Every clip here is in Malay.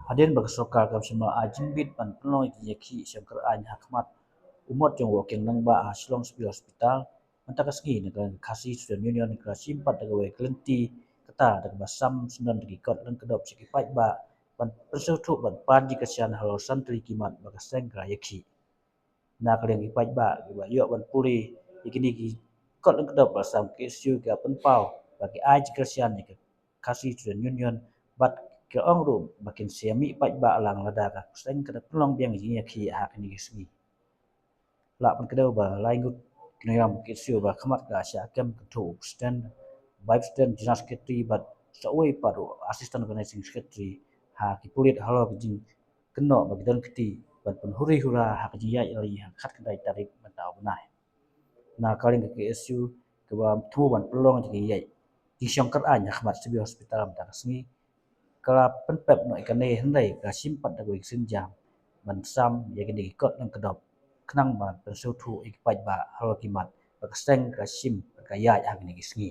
Hadin bagsokal kam sima ajimbit pan penolong yaki syangkar an hakmat umot jong walking nang ba Shillong Civil Hospital mantakasgi negara kasih student union negara simpat dagawe kelenti kata daga basam sunan dagi kot lang kedop sikipai ba ban persutu ban pandi kasian halo santri kimat bagaseng gra yaki na kaleng ipai ba giba yo ban puri ikini gi kot lang kedop basam KSU ga penpau bagi ai kasian ni kasih student union bat ke ong rum makin siami pai ba alang lada ka seng kada pelong biang ji yaki ha kini gisgi la pan kedau ba laingut kinayam KSU ba khamat ga sya kem tu stand vice stand general secretary but sawai paru assistant organizing secretary ha ki pulit halo jing keno bagi dan keti ban penhuri hura ha ji ya ali ha khat kedai tarik mentau benai na kaling ke KSU ke ba thu ban pelong ji yai di syangkar anya khamat civil hospital am takasni kala penpep no ikane hendai ka simpat da goik sinjam ban sam ya gini kot nang kedop knang ba persutu ikipai ba halo kimat bakaseng ka sim ka ya agni gisngi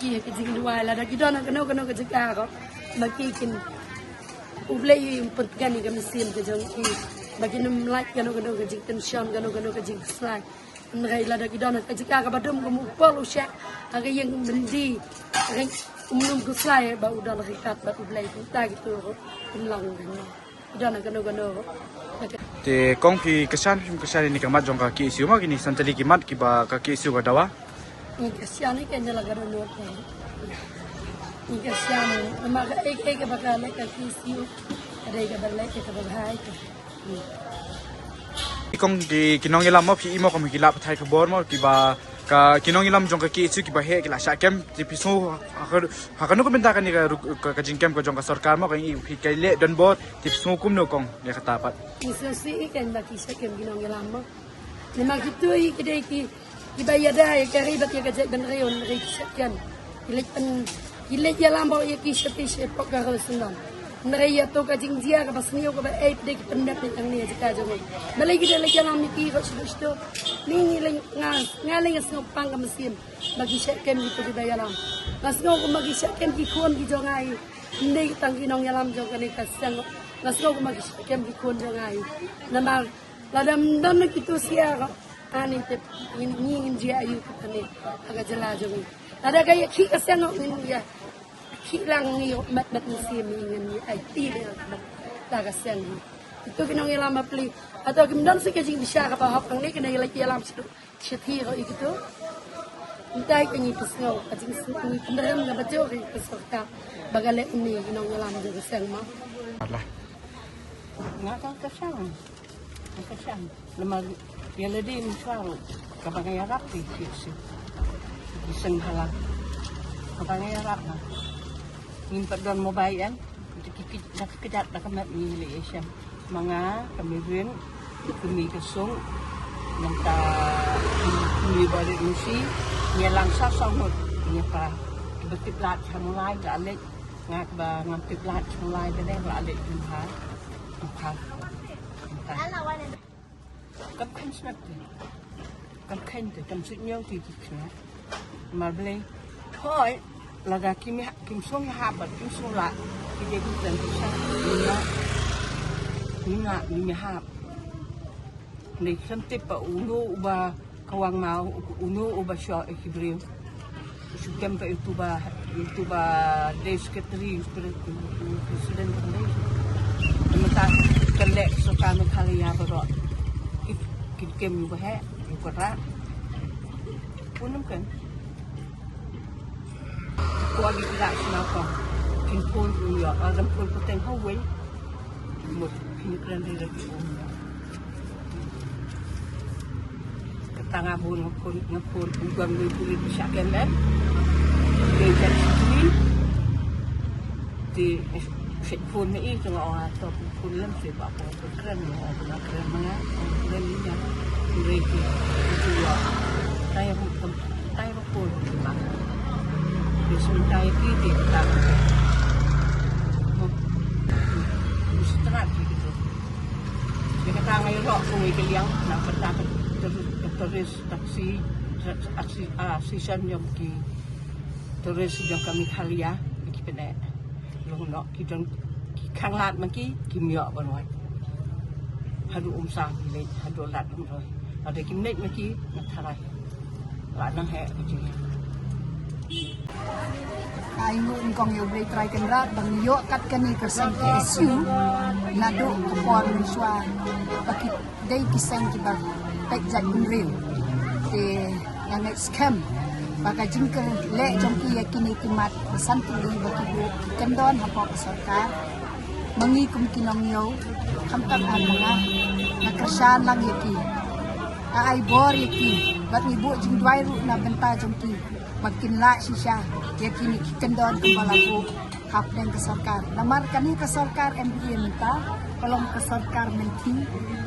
Ki jing dua la da kidona kano ke jika ko makikin ublei pergani ke mesin ke jong ki bagi num like kano ke jing tension kano ke jing slack ngai la da kidona ke jika ka badum ko mu polu syak aga yang bendi aga umum ko slay ba udah la rikat ba ublei ta gitu ko umlang kidona kano te kong ki kesan ini kamat jong ka KSU ma kini santali kimat ki ba ka KSU ga dawa kasihan ni kanya laga dono ko kasihan maga ek bakal ka KSU ada ga balai ka balai ka kong di kinong ilam mo pi imo kom hilap thai ka bor mo ki ba ka kinong ilam jong ka KSU ki ba he ki la sha kem ti piso ha kanu ko benta kan ni ka jingkem ko jong ka sarkar mo ka i kai le don bot ti piso kum no kong ya kata pat iso si ikan ba ki sha kem kinong ilam mo ni magitu i kedai ki ibayada ya karibat ya gajak ben reon rikskan ilet ya lambo ya ki shati shepok ka sunan Neraya to ka jingzia ka basniyo ka ba ay pde ki pendak ni ang niya jika jong balay gid la jalam ni ki sto ni ngaling asno pang ka mesin bagi syek kem gitu di dayalam nasno ko magi syek kem ki khon ki jong ai ndai tang ki nong yalam jong ka ni kasang nasno ko magi syek kem ki khon jong ai namar ladam dan kitu sia ka ani te ni dia ayu ka ni aga jala jong ada gaya ki kasang ni ya hilang ni mat musim ini ai ti la kasang itu kinong yalam apli atau kemudian sekejing bisa ka hap ang ni kena lagi yalam situ syati ko itu entah kanyi pesngau kajing ni kendaraan ga bajo ri peserta bagale ini kinong yalam jo kasang ma lah ngaka kasang lemar ya ledi misal kapag yarap ti isang hala kapag yarap na ingin perdon mobile kan kita kamat ni Malaysia mga kamirin kami kesung nanta kami balik musi nyelang sasong nya pa betiplat mulai ga alek ngak ba ngapiplat mulai dene ba alek jumpa cấp khanh snap cấp khanh từ trong sự nhau thì mà bên thôi là gà kim xuống hạ bật kim xuống lại cái dây kim tiền kim sang ni hạ này xem tiếp vào uno uba kawang mau uno uba show ekibriu sukem pa YouTube day secretary president kita kelek so kami kali ya berot kem uba he ukara punum kan kuali tidak senapa kinpun ya adam pun poteng hawe một kran di lagi ketanga bun ngapun bukan kulit bisa kemen kejar sini di phun ni itu orang atau pun lem siapa pun keren orang keren mana keren ni ya mereka itu ya saya pun disuntai di tak setelah gitu dia kata ngayon lo kuwi kaliang nak bertakat terus taksi season yang ki terus jong kami khalia ki pede long nok ki jong khang lat man ki myo ba noi hadu sa ki le hadu lat dum rồi ada ki nek man ki na tharai la nang he ki ai ngun kong yo blai trai kan rat bang yo kat kan ni kersen KSU na do ko por swa pakit dai kisang ki ba pek jat unreal te yang scam baka jingker le jongki yakini kimat santuli baki bu kendon hapok sarkar mengikum kinong yo kamtak amanga na kersan lang yaki ai bor yaki bat ni bu jing dwai ru na benta jongki makin la sisya yakini kendon kepala bu hap dan ke sarkar namar kani ke sarkar MBA minta kolong ke sarkar menti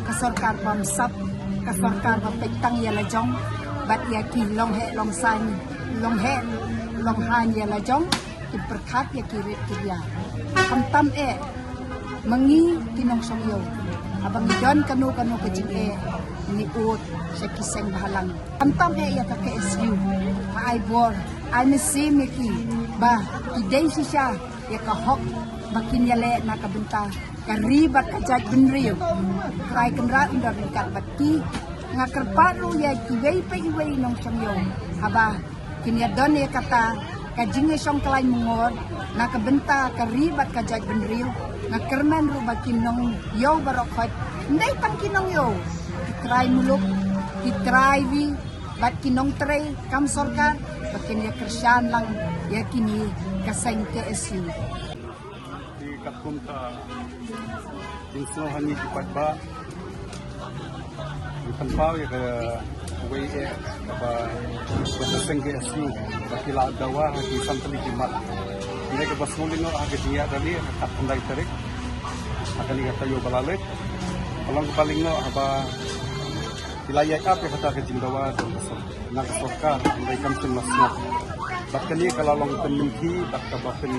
ke sarkar bamsap ke sarkar bapetang ya lajong bat yaki long he long san long he long han ya lajong ki perkat yaki ret kia kamtam mengi kinong songyo abang don kanu kecing ni ut sa kiseng bahalang kamtam ya ka KSU ai bor ai mesim yaki ba idei sisya ya ka hok bakin yale na kabenta karibat kajat benriu krai kendra undar kat bati ngakerparu ya kiwei pe iwei nong songyo haba kinya don ya kata kajinge song kelai mungor na kabenta karibat kajat benriu na kerman ru bakin nong yo barokot ndai pan kinong yo kitrai muluk kitrai wi bat kinong tre kam sarkar bakin ya kersan lang ya kini kaseng KSU di kampung ka inslo hangi di patba di tempau ya ke WE apa kaseng KSU bakila dawa di santali kimat ini ke basulino age dia tadi kat pendai tarik akan lihat tayo balalet along paling no apa wilayah apa kata ke Jindawa dan nak sokar mulai kampung masna bakali kalau long penimki bakka bapen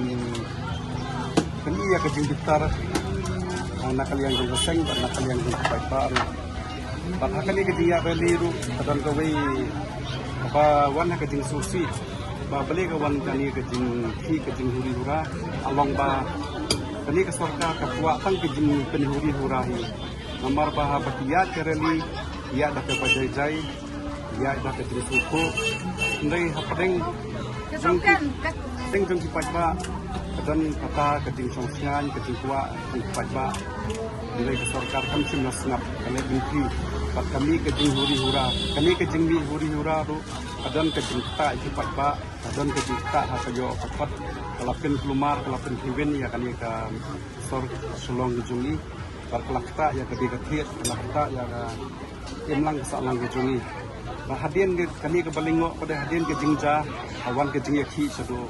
kini ya ke Jinditar nakal yang goseng dan nakal yang baikbar bakka kali ke dia beliru dan gawe apa wan ke jing susi ba beli ke wan kani ke jing huri hura along ba kani ke sokar ke puak tang ke jing penhuri hurahi nomor bah bakiat kereli ia dah kepada jai, ia dah kepada suku. Ndai hapadeng jeng kipat ba, dan kata keting songsian, keting tua, kipat ba. Nilai kesorkar kami semua senap, kami bintri. Pat kami keting huri hura, kami keting mi huri hura tu, dan keting tak kipat ba, dan keting tak hasayo kapat. Kalapin kelumar, kalapin hiwen ya kami ke sor sulong jungi. Kalakta ya ketika tiat, kalakta ya imlang salang ke jungi. Bahadian ke kani ke balingo pada hadian ke jingja awan ke jingya ki sado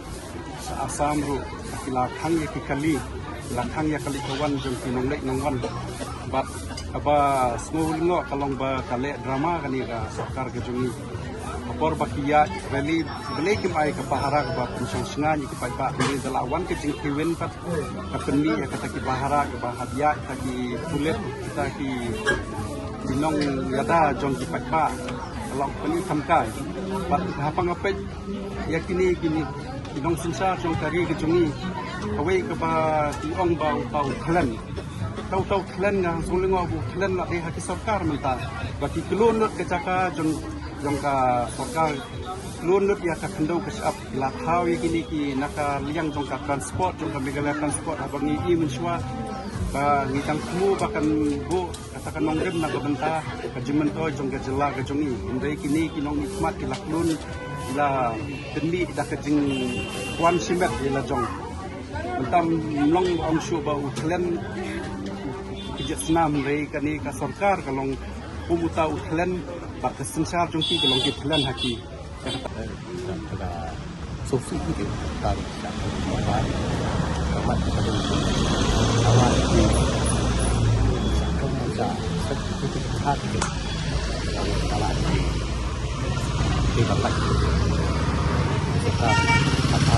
asam ru lakhang ya ki kali lakhang ya kali kawan jong kinong lek nangwan bat apa smolingo kalong ba kale drama kani ka sarkar ke jungi apor bakia rally belekim ai ke bahara ke bat sungsngan ki pa ni dalawan ke jing kiwen pat kapeni ya kata ki bahara ke bahadia ki tulet kita ki dinong yada jong ki pa long peni thamkai bat hapang apet yakini gini dinong sinsa jong kari ke jungi away ke ba ti ong bau thlan tau thlan nga sulingo bu thlan la de haki sarkar menta baki kelun ke jaka jong ka sarkar lun lut ya ka khendau ke sap la thau yakini ki naka liang jong ka transport jong ka megala transport abangi i menswa ba ngitang kemu bakan bu katakan nongrem na benta ka jimento jong ka jela ka jongi indai kini kinong nikmat ki laklun la demi da ka jing kwan simet ila jong mentam long on shu ba uthlen kijat snam rei kani ka sarkar kalong pumuta uthlen ba ka sensar jong ki kalong ki thlen haki kata sofi itu tahu tak apa kamat pada itu awal di kamu seperti hati kalau di tempat kita apa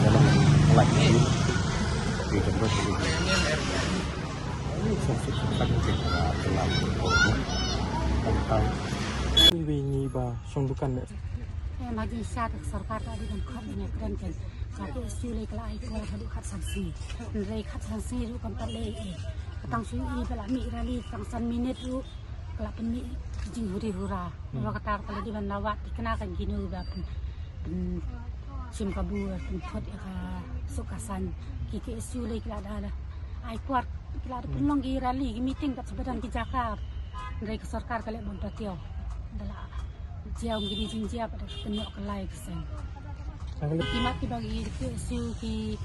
dalam lagi di tempat ini sofi sangat terlalu tentang wingi ba song dukan ne Majin sat sarkar tadi dan khat dengan keren kan satu isu le kala ai kuat hadu khat sanksi re khat sanksi ru kan tale katang sui i bala mi rali tang san minit ru kala peni jing huri hura wa katar kala di banawat dikena kan ginu ba sim kabu thot ka sukasan ki isu le kala dala ai kuat kala penlong gi rali gi meeting kat sebedan ki Jakarta re ke sarkar kala bon tatio dala jauh gini jinjia pada penuh kelai kesan. Kimat ki bagi siu ki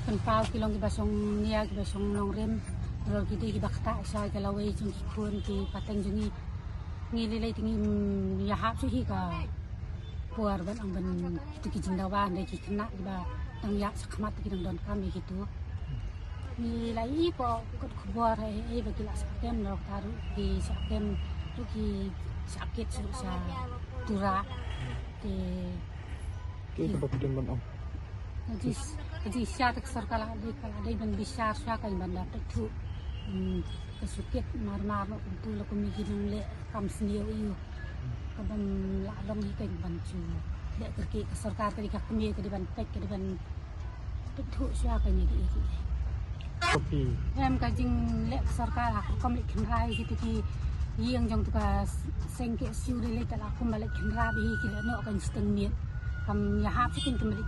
penpau ki long ki basong nia ki basong long rem rol ki di ki bakta sa ki lawai jung ki kun ki pateng jungi ngili lay tingi yahap su hi ka puar ban ang ban tu ki jindawan dai ki kena ki ba tang yak sakmat ki dang don kami gitu. Ni lai po kot khobor ai bagi la sakem nok taru ki sakem tu ki sakit sa tura de jadi siat sarkala de ban bisar sa kan ban dapat tu kesukit mar untuk lo kami ginung le kam sendiri iu kaban la long hi kan ban chu de kerki sarkar tadi ka kami ke ban tek ke ban tu sa kan ni Kopi. em ka jing le sarkar aku kami kenrai gitu ki yang jong tuka sengke siu le tala aku balik kenra bi ki no kan steng miet kam ya hap sikin kembali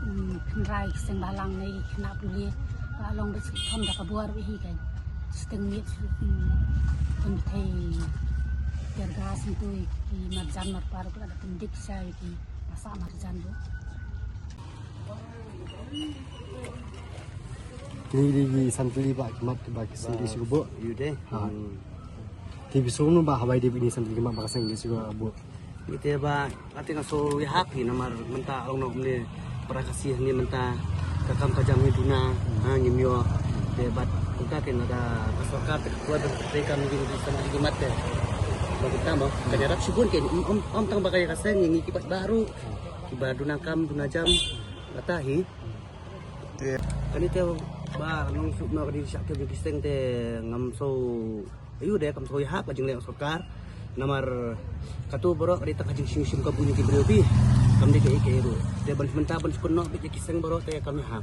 kenrai seng balang nei kena puli ka long besi thom da ka buar bi kan steng miet pun thei garga sintui ki marjan mar par ko ada pendik sai ki masa marjan bu Ini santri Pak Kimat bagi sendiri sih bu. Yude. Di bisung nu bah Hawaii di ini santri Kimat bagi sendiri sih bu. Ite ba ate ngaso ya happy namar menta long nok ni prakasih ni menta kakam kajam ni duna nyimyo de bat kuka ken ada kasokar kuat mereka mungkin di santri Kimat de. Bagi tambah kajarap sibun ken om tang bagai kaseng yang kipas baru kiba dunakam dunajam latahi. Kani te ba nong sub na di syak ke biseng te ngam so ayu de kam so ya hap jeng le sarkar namar katu borok di tak jeng sim ka bunyi ki brebi kam de ke ru de ban menta ban kuno bi kiseng borok te kam hap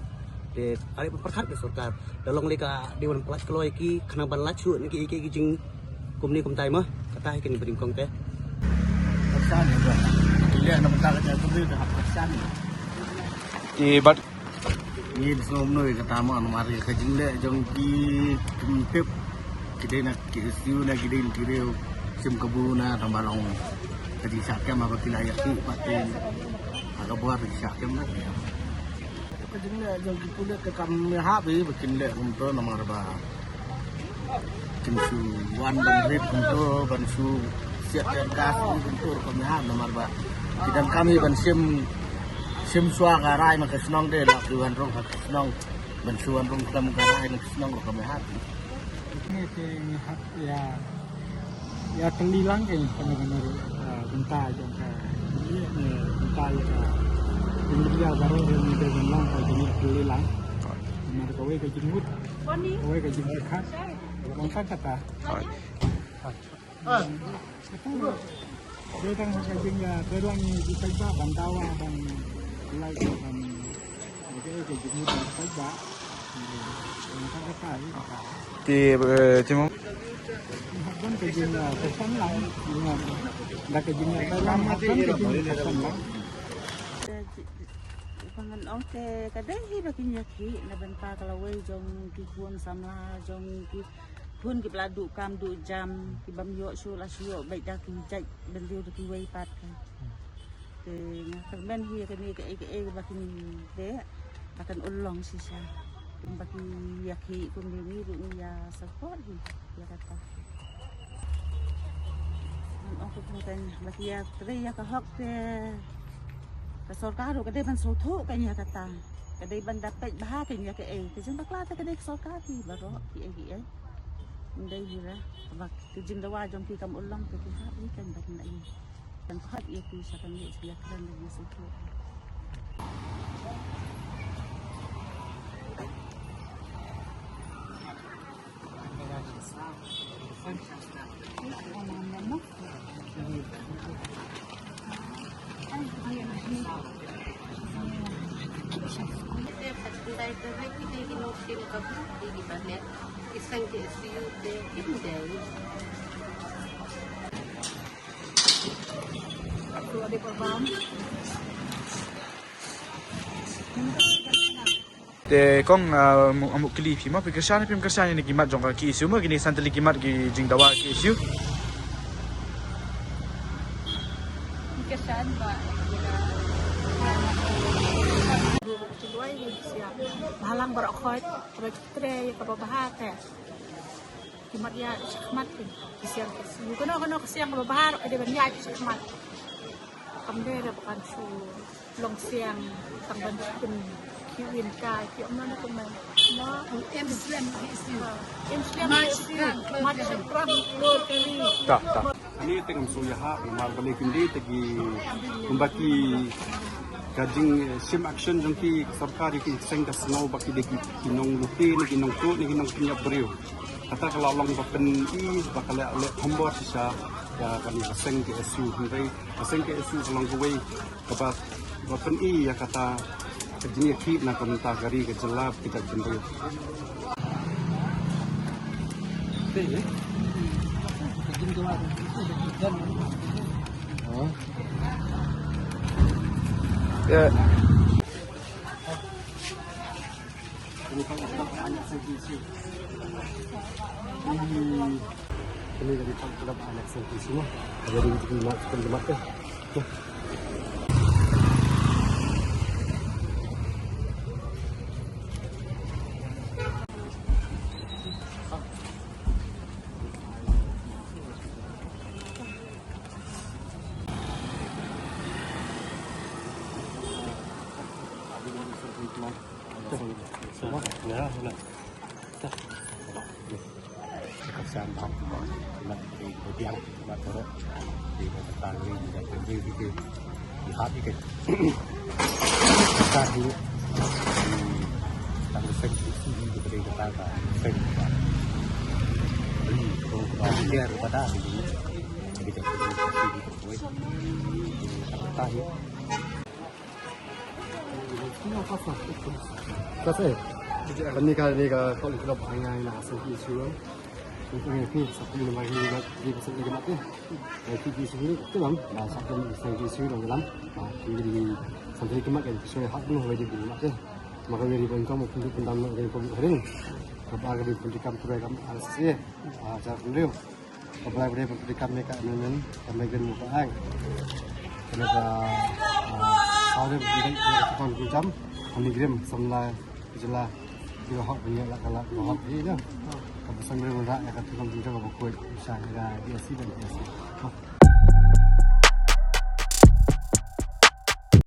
de ari perkhat ke sarkar dalong le ka dewan plat kloi ki khana ban lachu ni ki jeng kum ni kum tai ma kata ke ni bring kong te Pesan ya. Ile na menta ka tu bi hap pesan. Ki bat Ni bisnom noi kata mo mari ka jingle jong ki tumpep kide nak ki siu na kide kide sim kabuna tambalong kadi sakem apa tilayak ki patin aga buat sakem na ka jingle jong ki pula ke kam ha bi bikin le untuk nomor ba kimsu wan ban rip untuk ban su siap dan gas untuk kami ha nomor ba kidan kami ban sim sua garai maka senang deh lah tuan rong senang bensuan rong kita garai nak senang kami hati. ini hat ya kelilang kan benar-benar bentar jong ka ini bentar ya India baru ini dengan ka jadi kelilang benar kowe ka jenggut kowe ka jenggut khas orang kata dia kan ka jengya terang di Taiba Bantawa dan lai kan dia ka jenggut di Taiba orang kata thì mong habang ka jengya pesan lang da ka jengya dalam habang ka jengya pesan lang Pangan ong te kadai hi bakin yaki na benta kalawai jong ki huan samla jong ki pun ki peladu kam du jam ki bam yo su la su yo baik dah ki jai ben liu ki wei pat kan te ngak ben hi ka ni ke bakin de akan ulong sisa bakin yaki kum ni ru ya support hi ya kata ong ko kan bakin ya tre ya ka hok te sarkar ro kadai ban sotho kanya kata kadai ban dapat bah kanya ke kejeng bakla ta kadai sarkar ti baro ki ndai hira bak kejeng dawa jom ki kam ulang ke ha ni kan bat na i kan khat ye ki sa kan ni sia kan ni sotho Ay, Te kong amuk kili phi ma pekerjaan ni kimat jong ka ki isu ma gini santali kimat gi jing dawa ki isu. Kesan ba tuloy siya halang berokot tre ka babahar te kimat ya sakmat siang kesu kono siang babahar ada banyak sakmat kamera bukan su long siang tang bandun kiwin kai ki omna na kumay ma Muslim isu. macam perang luar kali Tak. Ini tengam suyaha umar balik hindi tegi kumbaki kajing sim action jengki sarkar iki seng ka snow baki deki kinong luti ni kinong tu ni kinong punya beriu kata kalau long bapen i bakal le hombor sisa ya kami seng ke esu hindi seng ke esu long kuwei kabat bapen i ya kata kajing ki na komentar gari ke jelap kita beriu Ya. Ini dari pangkat anak sendiri semua. Ada di tempat ke. Semua, ya, sudah. Kesan bang, di tiang, terus di tempat ini dan di hati ke. Kita dulu tanggung sengsi di kita sengsi. Ini kalau dia pada ini jadi kita itu tahu. Kasi, panikah ni ka kalau kita bangai nak segi isu, mungkin ni satu nama ini di pasal ni kemat ni. Segi isu ni tu lam, dah satu segi isu dalam lam. Jadi sampai kemat kan, sesuai hak pun wajib kemat ni. Maka dari bangkang mungkin pendam dari publik hari ni. Kapal dari pendidikan turai kami alas ni, cara beliau. Kapal dari pendidikan mereka nenek kami gen muka ang. Kenapa? Ada beberapa jam, kami kirim semula jelah di hak banyak lah kalau hak ini dah. Kalau sambil merah, akan tukang jam apa kuat, misalnya dia sih dan dia sih.